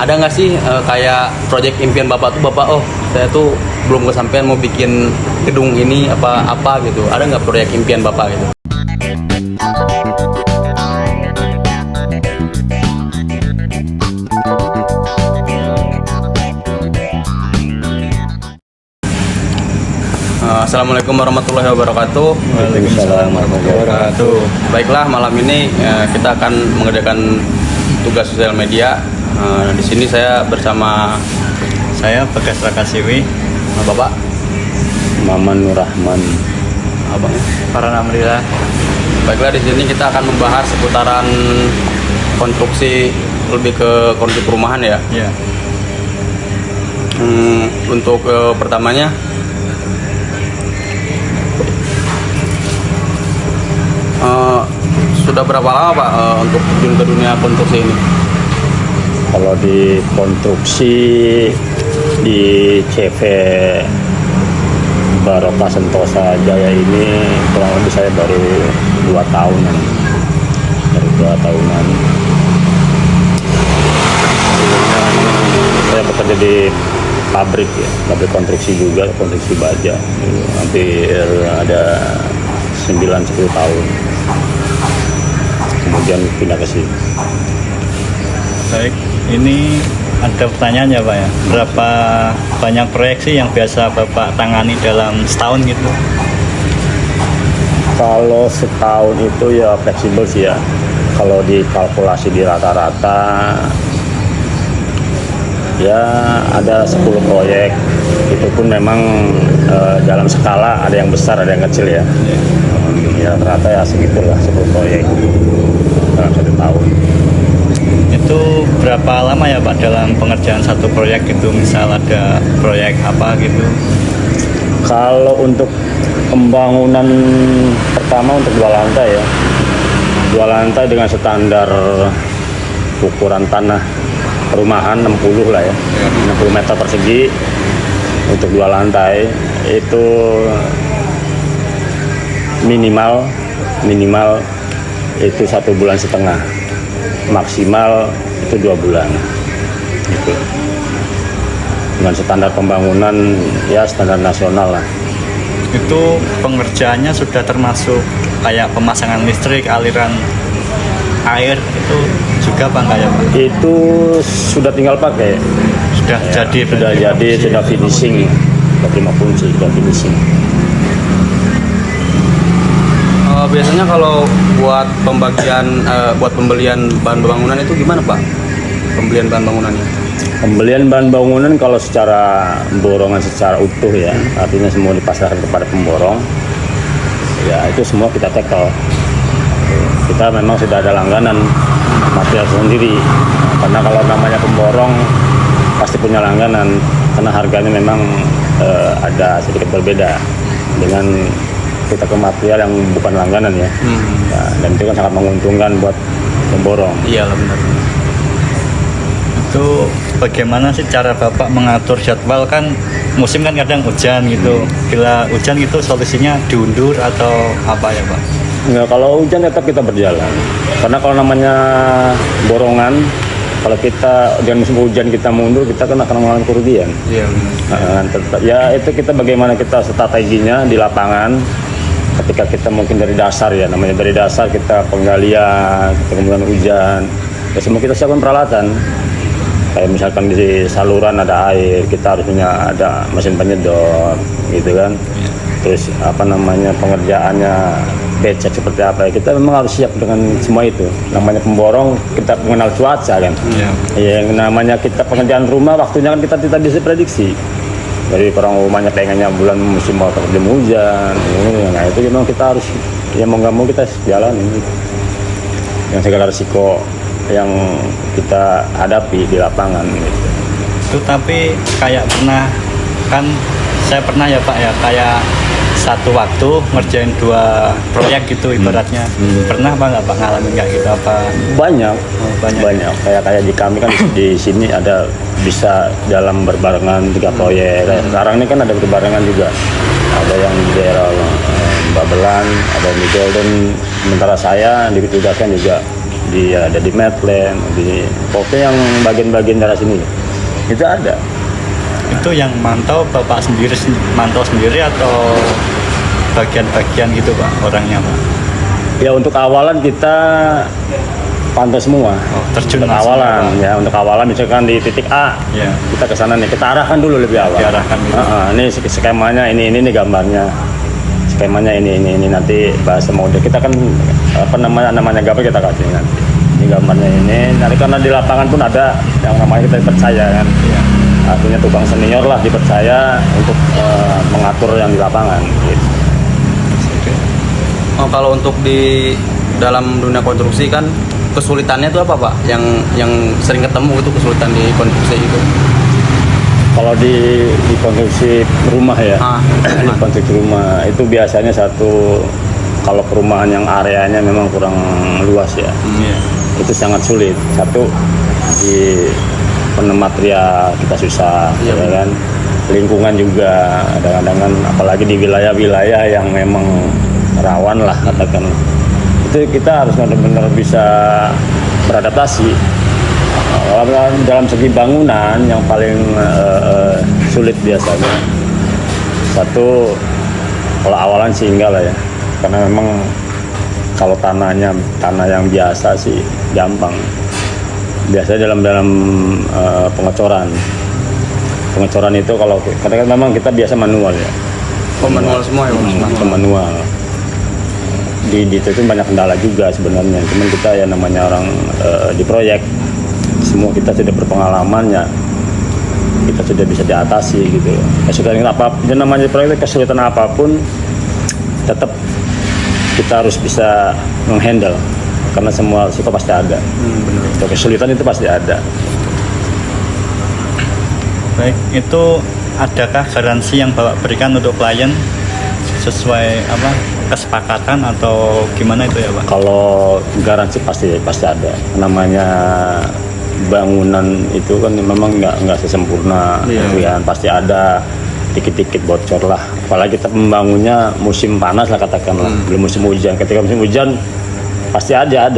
Ada nggak sih kayak proyek impian Bapak tuh Bapak, oh saya tuh belum kesampaian mau bikin gedung ini apa gitu. Ada nggak proyek impian Bapak gitu? Assalamualaikum warahmatullahi wabarakatuh. Waalaikumsalam warahmatullahi wabarakatuh. Baiklah, malam ini kita akan mengerjakan tugas sosial media. Di sini saya bersama Saya Bagas Rakasiwi, Bapak, Maman Nur Rahman, Abang. Farhan Amrila. Baiklah, di sini kita akan membahas seputaran konstruksi, lebih ke konstruksi perumahan ya. Ya, Untuk pertamanya sudah berapa lama Pak untuk terjun ke dunia konstruksi ini? kalau di konstruksi di CV Barokah Sentosa Jaya ini kurang lebih saya baru 2 tahunan. Saya bekerja di pabrik ya, pabrik konstruksi juga, konstruksi baja. Hampir ada 9-10 tahun. Kemudian pindah ke sini. Baik, ini ada pertanyaan ya Pak ya. Berapa banyak proyek sih yang biasa Bapak tangani dalam setahun gitu? Kalau setahun itu ya fleksibel sih ya. Kalau dikalkulasi di rata-rata ya ada 10 proyek. Itu pun memang dalam skala ada yang besar, ada yang kecil ya. Ya rata ya segitulah 10 proyek dalam 1 tahun. Itu berapa lama ya Pak dalam pengerjaan satu proyek gitu? Misal ada proyek apa gitu? Kalau untuk pembangunan pertama untuk 2 lantai ya, 2 lantai dengan standar ukuran tanah perumahan 60 lah ya, 60 meter persegi untuk 2 lantai itu minimal itu 1,5 bulan, maksimal itu 2 bulan gitu. Dengan standar pembangunan ya standar nasional lah. Itu pengerjaannya sudah termasuk kayak pemasangan listrik, aliran air itu juga Pak nggak ya Pak? Itu sudah tinggal pakai. Sudah Ya, jadi sudah berarti jadi, fungsi. sudah finishing. Sudah terima fungsi, sudah finishing. Biasanya kalau buat buat pembelian bahan bangunan itu gimana Pak? Pembelian bahan bangunannya? Pembelian bahan bangunan kalau secara borongan secara utuh ya, artinya semua dipasarkan kepada pemborong. Ya itu semua kita tackle. Kita memang sudah ada langganan material sendiri. Karena kalau namanya pemborong pasti punya langganan, karena harganya memang ada sedikit berbeda dengan kita ke material yang bukan langganan ya. Ya, dan itu kan sangat menguntungkan buat pemborong. Iya lah, benar. Itu bagaimana sih cara Bapak mengatur jadwal? Kan musim kan kadang hujan gitu. Bila hujan itu solusinya diundur atau apa ya Pak? Enggak, kalau hujan tetap kita berjalan. Karena kalau namanya borongan, kalau kita dengan musim hujan kita mundur, kita kan akan mengalami kerugian. Iya benar. Ya itu kita bagaimana kita strateginya di lapangan. Ketika kita mungkin dari dasar ya, namanya dari dasar kita penggalian, kita kemudian hujan, ya semua kita siapkan peralatan. Kayak misalkan di saluran ada air, kita harus punya ada mesin penyedot, gitu kan. Terus apa namanya pengerjaannya becek seperti apa ya, kita memang harus siap dengan semua itu. Namanya pemborong kita mengenal cuaca kan. Yang namanya kita pengerjaan rumah waktunya kan kita tidak bisa prediksi. Jadi orang rumahnya pengennya bulan musim mau terjadi hujan, nah itu memang kita harus ya mau nggak mau kita jalanin gitu. Yang segala risiko yang kita hadapi di lapangan gitu. Itu tapi kayak pernah kan saya pernah ya Pak ya kayak satu waktu ngerjain 2 proyek gitu ibaratnya. Pernah Pak nggak Pak ngalamin kayak gitu apa? Banyak. Banyak. Kayak di kami kan di sini ada bisa dalam berbarengan 3 proyek. Sekarang ini kan ada berbarengan juga. Ada yang di daerah Babelan, ada di Golden. Sementara saya ditugaskan juga ada di Medland, di pokoknya yang bagian-bagian daerah sini itu ada. Itu yang mantau Bapak sendiri, mantau sendiri atau bagian-bagian gitu Pak orangnya Pak? Ya untuk awalan kita pantau semua. Terjun Untuk langsung, awalan Pak. ya, untuk awalan misalkan di titik A, Ya. kita ke sana nih, kita arahkan dulu lebih awal. Diarahkan dulu. Ini skemanya ini gambarnya. Skemanya ini nanti bahasa mode. Kita kan namanya gambar kita kasih nanti. Ini gambarnya ini. Nanti karena di lapangan pun ada yang namanya kita percaya kan. Iya. Artinya tukang senior lah dipercaya untuk mengatur yang di lapangan. Gitu. Oh, kalau untuk di dalam dunia konstruksi kan kesulitannya itu apa Pak? Yang sering ketemu itu kesulitan di konstruksi itu? Kalau di konstruksi rumah ya, di konstruksi rumah itu biasanya satu, kalau perumahan yang areanya memang kurang luas ya, Iya. itu sangat sulit. Satu, di penematrial kita susah, Iya, ya kan. Lingkungan juga kadang-kadang, apalagi di wilayah-wilayah yang memang rawan lah katakan, itu kita harus benar-benar bisa beradaptasi. Dalam segi bangunan yang paling sulit biasanya, satu, kalau awalan sih enggak lah ya, karena memang kalau tanah yang biasa sih gampang. Biasanya dalam pengecoran itu, kalau karena kan memang kita biasa manual ya. Oh, manual semua ya Pak? Manual. Di itu banyak kendala juga sebenarnya, cuman kita ya namanya orang di proyek, semua kita sudah berpengalaman ya, kita sudah bisa diatasi gitu. Kesulitan apa, yang namanya proyek, kesulitan apapun tetap kita harus bisa menghandle, karena semua risiko pasti ada. Benar. Kesulitan itu pasti ada. Baik, itu adakah garansi yang Bapak berikan untuk klien sesuai kesepakatan atau gimana itu ya Pak? Kalau garansi pasti ada. Namanya bangunan itu kan memang nggak sesempurna, kan pasti ada dikit-dikit bocor lah. Apalagi kita membangunnya musim panas lah katakanlah, belum musim hujan. Ketika musim hujan pasti ada,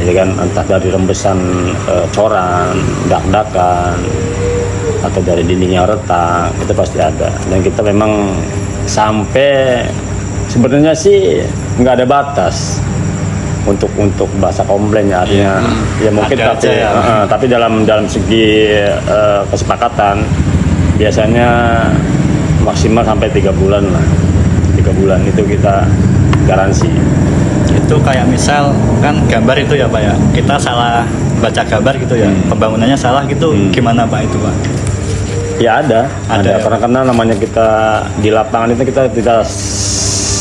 ya kan, entah dari rembesan coran, dak-dakan, atau dari dinding yang retak, itu pasti ada. Dan kita memang sampai sebenarnya sih nggak ada batas untuk bahasa komplain ya, artinya ya mungkin, tapi dalam segi kesepakatan biasanya maksimal sampai 3 bulan lah. 3 bulan itu kita garansi. Itu kayak misal kan gambar itu ya Pak ya, kita salah baca gambar gitu ya, pembangunannya salah gitu, gimana Pak itu Pak? Ya ada Ya, karena namanya kita di lapangan itu kita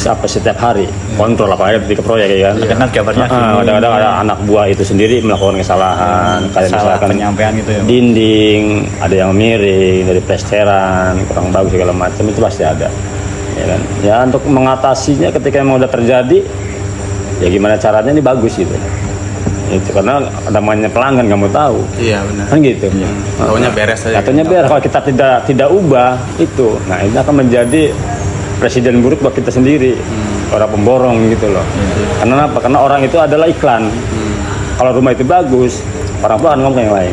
setiap hari kontrol, apalagi ketika proyek ya kan. Kan gambarnya Kadang-kadang ada anak buah itu sendiri melakukan kesalahan, kayak salah misalkan penyampaian gitu ya Pak? dinding ada yang miring, dari plesteran kurang bagus segala macam, itu pasti ada, ya kan. Ya untuk mengatasinya ketika memang udah terjadi, ya gimana caranya ini bagus gitu. Itu karena namanya pelanggan nggak mau tahu, Iya benar. kan gitu. Taunya beres aja. Katanya beres, kalau kita tidak ubah itu, nah ini akan menjadi presiden buruk buat kita sendiri, orang pemborong gitu loh. Karena apa? Karena orang itu adalah iklan. Kalau rumah itu bagus, orang pun akan ngomong yang lain.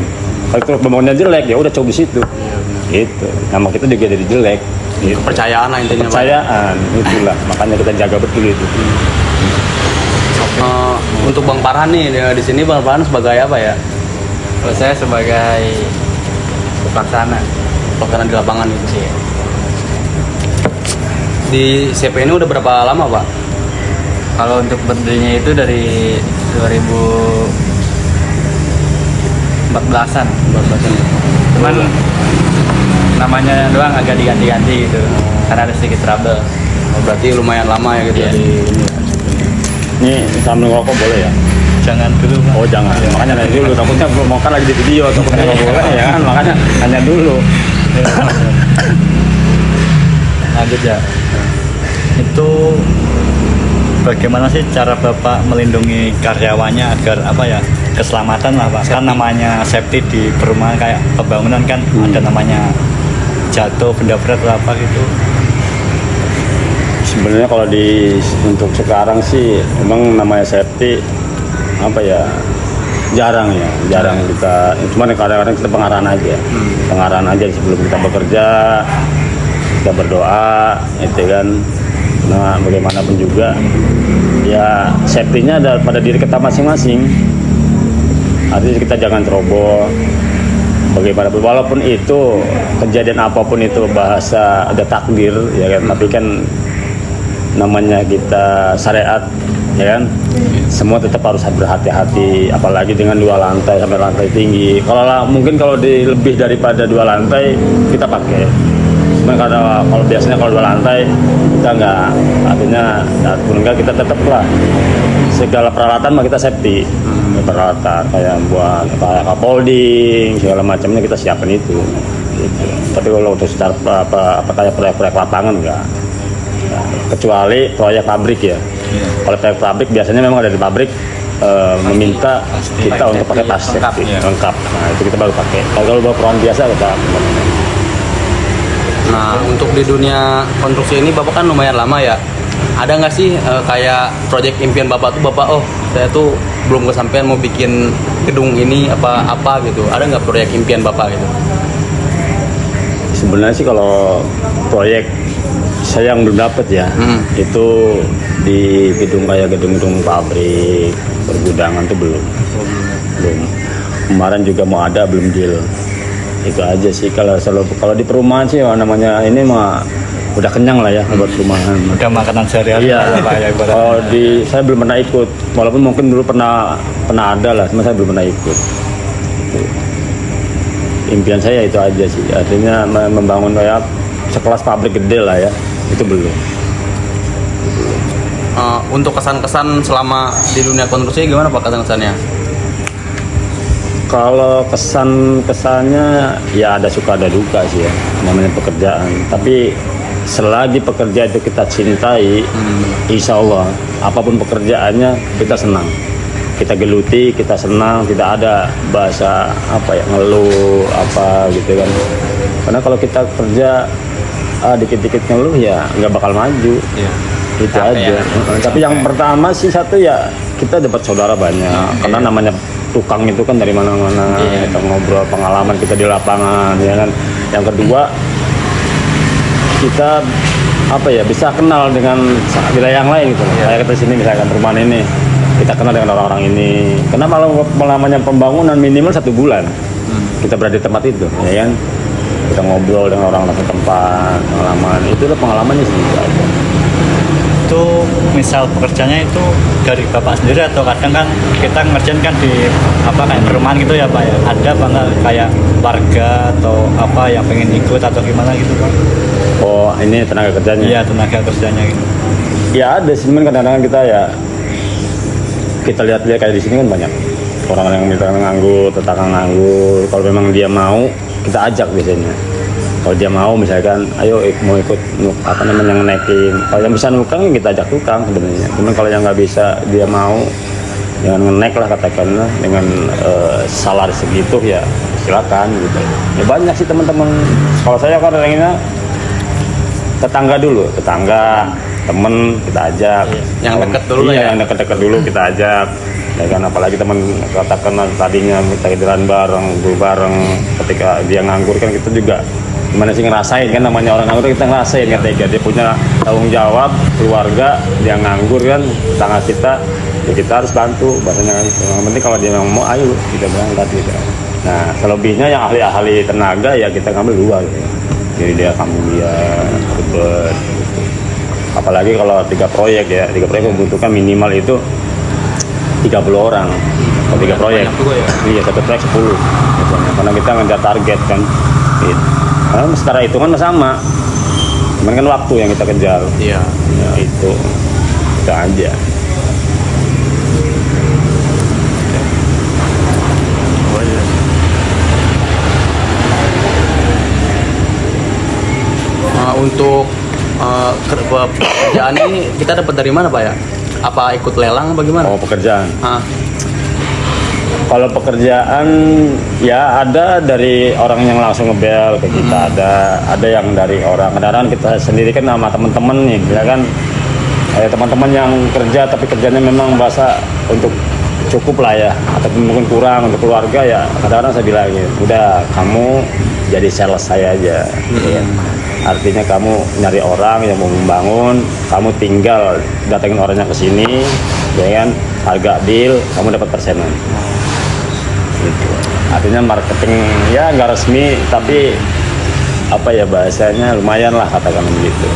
Kalau itu pembangunnya jelek, ya udah coba di situ. Gitu. Nama kita juga jadi jelek. Gitu. Kepercayaan lah intinya Pak. Kepercayaan, itulah. Makanya kita jaga betul itu. Untuk Bang Farhan nih, di sini Bang Farhan sebagai apa ya? Kalau saya sebagai pelaksana. Pelaksana di lapangan itu. Di CP ini udah berapa lama Pak? Kalau untuk berdirinya itu dari 2014-an. Cuman namanya doang agak diganti-ganti gitu, karena ada sedikit trouble. Oh, berarti lumayan lama ya gitu. Iya. Di ini. Ini sambil ngerokok boleh ya? Jangan dulu Pak. Oh jangan, makanya nanya dulu, takutnya mau kan lagi di video, takutnya nggak boleh ya kan, makanya nanya dulu. Lanjut ya. Itu bagaimana sih cara Bapak melindungi karyawannya agar keselamatan lah Pak? Kan namanya safety di perumahan kayak pembangunan kan ada namanya jatuh benda berat atau apa gitu. Sebenarnya kalau untuk sekarang sih memang namanya safety Jarang ya, jarang kita. Cuman kadang-kadang kita pengarahan aja sebelum kita bekerja, kita berdoa, itu kan. Nah, bagaimanapun juga, ya safety-nya ada pada diri kita masing-masing. Artinya kita jangan ceroboh. Bagaimanapun, walaupun itu kejadian apapun itu bahasa ada takdir, ya kan. Tapi kan namanya kita syariat, ya kan. Semua tetap harus berhati-hati, apalagi dengan 2 lantai sampai lantai tinggi. Mungkin kalau lebih daripada 2 lantai kita pakai. Cuman kalau biasanya kalau 2 lantai kita nggak, artinya enggak, kita tetap lah segala peralatan mah kita safety, peralatan kayak buat kayak folding segala macamnya kita siapin itu. Gitu. Tapi kalau untuk secara kayak proyek lapangan enggak. Kecuali proyek pabrik ya. Kalau proyek pabrik biasanya memang ada di pabrik meminta kita untuk pakai tas lengkap. Nah itu kita baru pakai. Kalau buat perumahan biasa kita. Nah, untuk di dunia konstruksi ini Bapak kan lumayan lama ya. Ada nggak sih kayak proyek impian Bapak tuh saya tuh belum kesampaian mau bikin gedung ini apa gitu. Ada nggak proyek impian Bapak gitu? Sebenarnya sih kalau proyek saya yang belum dapat ya, itu di gedung-gedung pabrik, pergudangan tuh belum. Kemarin juga mau ada, belum deal. Itu aja sih. Kalau di perumahan sih namanya ini mah udah kenyang lah ya buat perumahan. Udah makanan sehari-hari. Iya. Kalau saya belum pernah ikut, walaupun mungkin dulu pernah ada lah, cuma saya belum pernah ikut. Itu. Impian saya itu aja sih. Artinya membangun kayak sekelas pabrik gede lah ya. Itu belum. Untuk kesan-kesan selama di dunia konstruksi gimana Pak kesan-kesannya? Kalau kesannya ya ada suka ada duka sih ya, namanya pekerjaan. Tapi selagi pekerjaan itu kita cintai, insya Allah apapun pekerjaannya kita senang, kita geluti, kita senang, tidak ada bahasa ngeluh gitu kan. Karena kalau kita kerja dikit-dikit ngeluh ya nggak bakal maju. Itu aja. Tapi yang pertama sih satu ya kita dapat saudara banyak, karena namanya tukang itu kan dari mana-mana, kita ngobrol pengalaman kita di lapangan, ya kan. Yang kedua kita bisa kenal dengan wilayah yang lain gitu. Kayak kita sini misalkan perumahan ini, kita kenal dengan orang-orang ini. Karena kalau namanya pembangunan minimal 1 bulan kita berada di tempat itu, ya kan. Kita ngobrol dengan orang-orang setempat, pengalaman itu pengalamannya sih gitu aja. Itu misal pekerjaannya itu dari Bapak sendiri atau kadang kan kita ngerjain kan di kayak perumahan gitu ya Pak ya, ada apa nggak kayak warga atau yang pengen ikut atau gimana gitu Pak? Oh ini tenaga kerjanya? Iya tenaga kerjanya gitu. Ya ada sih, cuman kadang-kadang kita lihat-lihat kayak di sini kan banyak orang yang minta nganggur, tetangga nganggur. Kalau memang dia mau kita ajak biasanya. Kalau dia mau misalkan, ayo mau ikut ngenekin. Kalau yang bisa nukang kita ajak tukang sebenarnya. Cuman kalau yang nggak bisa dia mau dengan ngenek lah katakanlah dengan salar segitu ya silakan gitu. Ya banyak sih teman-teman. Kalau saya kan orangnya tetangga dulu, temen kita ajak. Yang dekat dulu ya. Yang dekat-dekat dulu kita ajak. Ya kan, apalagi teman katakanlah tadinya kita jalan bareng, ketika dia nganggur kan kita juga gimana sih ngerasain kan, namanya orang nganggur kita ngerasain ketika dia punya tanggung jawab keluarga, dia nganggur kan tetangga kita, ya kita harus bantu bahasanya kan. Yang penting kalau dia mau ayo kita berangkat gitu. Nah selebihnya yang ahli-ahli tenaga ya kita ngambil luar gitu. Jadi dia ribet. Apalagi kalau 3 proyek membutuhkan minimal itu 30 orang kalau 3 proyek. Iya, 1 proyek 10 misalnya. Karena kita ngejar target kan gitu. Karena secara hitungan sama, cuman kan waktu yang kita kejar. Iya. Ya, itu aja. Untuk pekerjaan ini kita dapat dari mana Pak ya? Apa ikut lelang bagaimana? Oh pekerjaan. Kalau pekerjaan ya ada dari orang yang langsung ngebel ke kita, ada yang dari orang. Kadang-kadang kita sendiri kan sama teman-teman nih, ya kan. Teman-teman yang kerja tapi kerjanya memang bahasa untuk cukup lah ya, atau mungkin kurang untuk keluarga ya, kadang-kadang saya bilangin, udah kamu jadi sales saya aja. Ya. Artinya kamu nyari orang yang mau membangun, kamu tinggal datengin orangnya ke sini, ya kan, harga deal, kamu dapat persenan. Gitu. Artinya marketing ya nggak resmi, tapi apa ya bahasanya lumayan lah katakan begitu.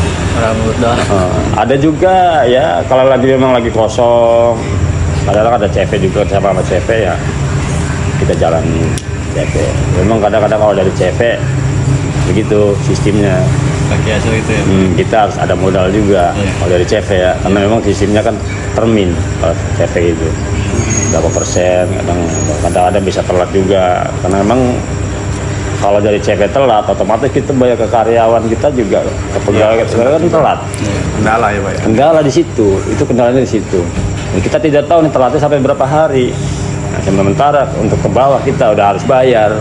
Ada juga ya kalau lagi memang lagi kosong, kadang-kadang ada CV juga sama CV ya kita jalani CV. Memang kadang-kadang kalau dari CV begitu sistemnya. Bagi hasil itu ya. Kita harus ada modal juga kalau dari CV ya, karena memang sistemnya kan termin kalau CV itu berapa persen, kadang-kadang bisa telat juga karena memang kalau dari CV telat otomatis kita bayar ke karyawan kita juga ke pegawai kan telat. Kendala ya Pak ya. Kendala di situ, itu kendalanya di situ. Dan kita tidak tahu nih telatnya sampai berapa hari. Nah, sementara untuk ke bawah kita udah harus bayar.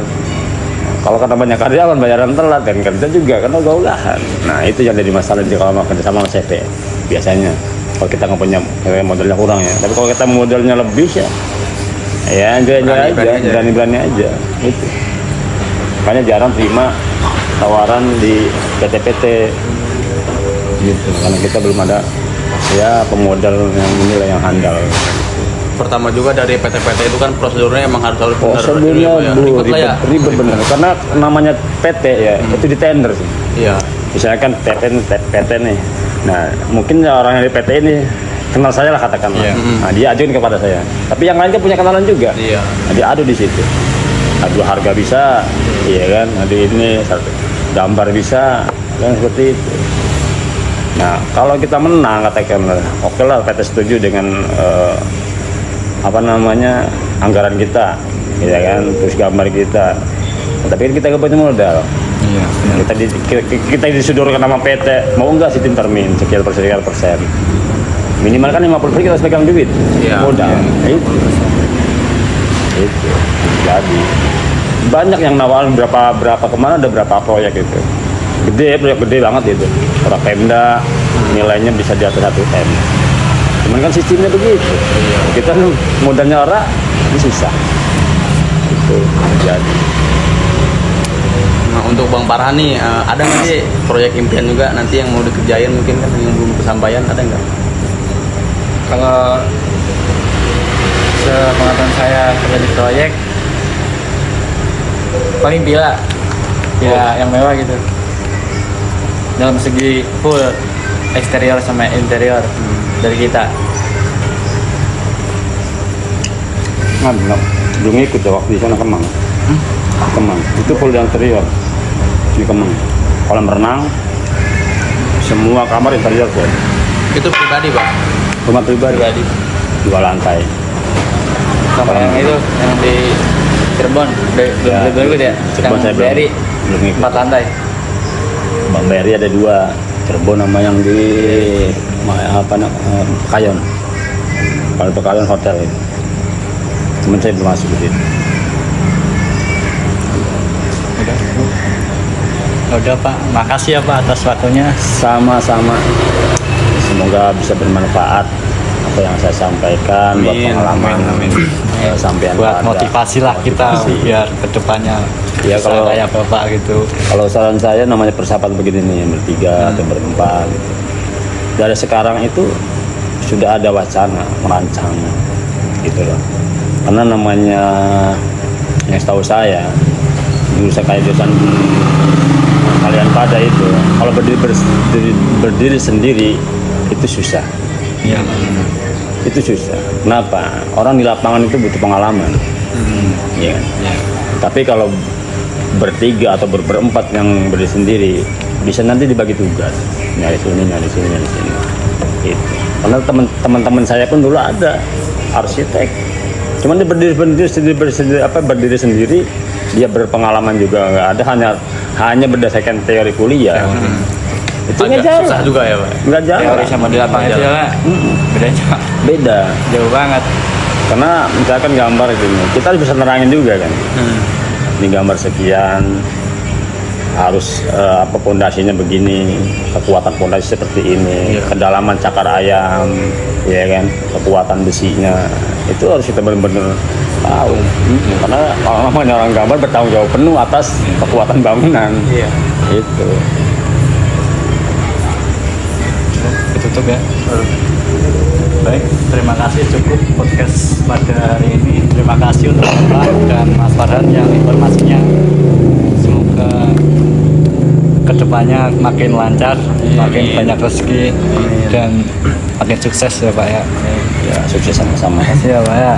Kalau kata banyak karyawan bayaran telat dan kerja juga kan ogah-ogahan. Nah itu yang jadi masalah di kalau kerja sama CV biasanya. Kalau kita nggak punya modalnya kurang ya. Tapi kalau kita modalnya lebih ya berani aja. Itu. Makanya jarang terima tawaran di PT-PT gitu. Karena kita belum ada ya pemodal yang inilah yang handal. Pertama juga dari PT-PT itu kan prosedurnya emang harus benar. Prosedurnya ribet bener. Karena namanya PT ya, itu di tender sih. Iya. Misalnya kan PT nih. Nah, mungkin orang yang di PT ini kenal saya lah katakanlah. Nah, dia ajuin kepada saya. Tapi yang lain kan punya kenalan juga. Iya. Nah, dia adu di situ. Adu harga bisa, iya kan? Adu ini gambar bisa, kan seperti itu. Nah, kalau kita menang katakanlah, oke lah PT setuju dengan anggaran kita, ya kan, terus gambar kita, tapi kita nggak punya modal. Iya. Kita disodorkan nama PT, mau nggak sih tim termin sekian persen, minimal kan 50% kita harus pegang duit, modal. Itu jadi banyak yang nawarin berapa kemana ada berapa proyek itu, proyek gede banget itu, orang Pemda nilainya bisa di atas 1 M. Cuman kan sistemnya begitu. Kita modalnya orang ini susah. Itu jadi. Nah untuk Bang Farhan nih ada nggak sih proyek impian juga nanti yang mau dikerjain mungkin kan yang belum kesampaian ada nggak? Kalau sepengetahuan saya kerja di proyek paling villa yang mewah gitu. Dalam segi full eksterior sama interior dari kita. Belum ikut ya waktu di sana Kemang. Kemang itu full di interior di Kemang. Kolam renang, semua kamar interior full. Itu pribadi Pak? Rumah pribadi. 2 lantai. Sama yang itu yang di Cirebon belum ikut ya? Cirebon saya belum ikut. 4 lantai. Bang Beri ada 2, Cirebon sama yang di Kayon. Kalau Kayon hotel itu. Cuman saya belum masuk di situ. Udah Pak, makasih ya Pak atas waktunya. Sama-sama. Semoga bisa bermanfaat apa yang saya sampaikan buat pengalaman. Sampai Buat motivasi lah kita biar kedepannya ya bisa kalau kayak Bapak gitu. Kalau saran saya namanya persahabatan begini nih, bertiga atau berempat. Dari sekarang itu sudah ada wacana merancang gitu loh. Karena namanya yang setahu saya jurusan kayak jurusan kalian pada itu kalau berdiri sendiri itu susah. Iya. Itu susah. Kenapa? Orang di lapangan itu butuh pengalaman. Ya. Tapi kalau bertiga atau berempat yang berdiri sendiri bisa nanti dibagi tugas. Nyari sini. Gitu. Karena teman-teman saya pun dulu ada arsitek. Cuman dia berdiri sendiri, dia berpengalaman juga nggak ada, hanya berdasarkan teori kuliah. Itu nggak jalan. Susah juga ya Pak? Nggak jalan. Teori sama di lapangan itu ya, bedanya Beda. jauh banget. Karena misalkan gambar gini, kita harus bisa nerangin juga kan. Ini gambar sekian, harus apa pondasinya begini, kekuatan pondasi seperti ini, kedalaman cakar ayam, ya kan, kekuatan besinya itu harus kita benar-benar tahu. Karena kalau namanya orang gambar bertanggung jawab penuh atas kekuatan bangunan. Iya. Itu. Ditutup ya. Baik, terima kasih cukup podcast pada hari ini. Terima kasih untuk Bapak dan Mas Farhan yang informasinya. Semoga kedepannya makin lancar, makin banyak rezeki dan makin sukses ya Pak ya. Ya, sukses sama-sama. Terima kasih ya Pak ya.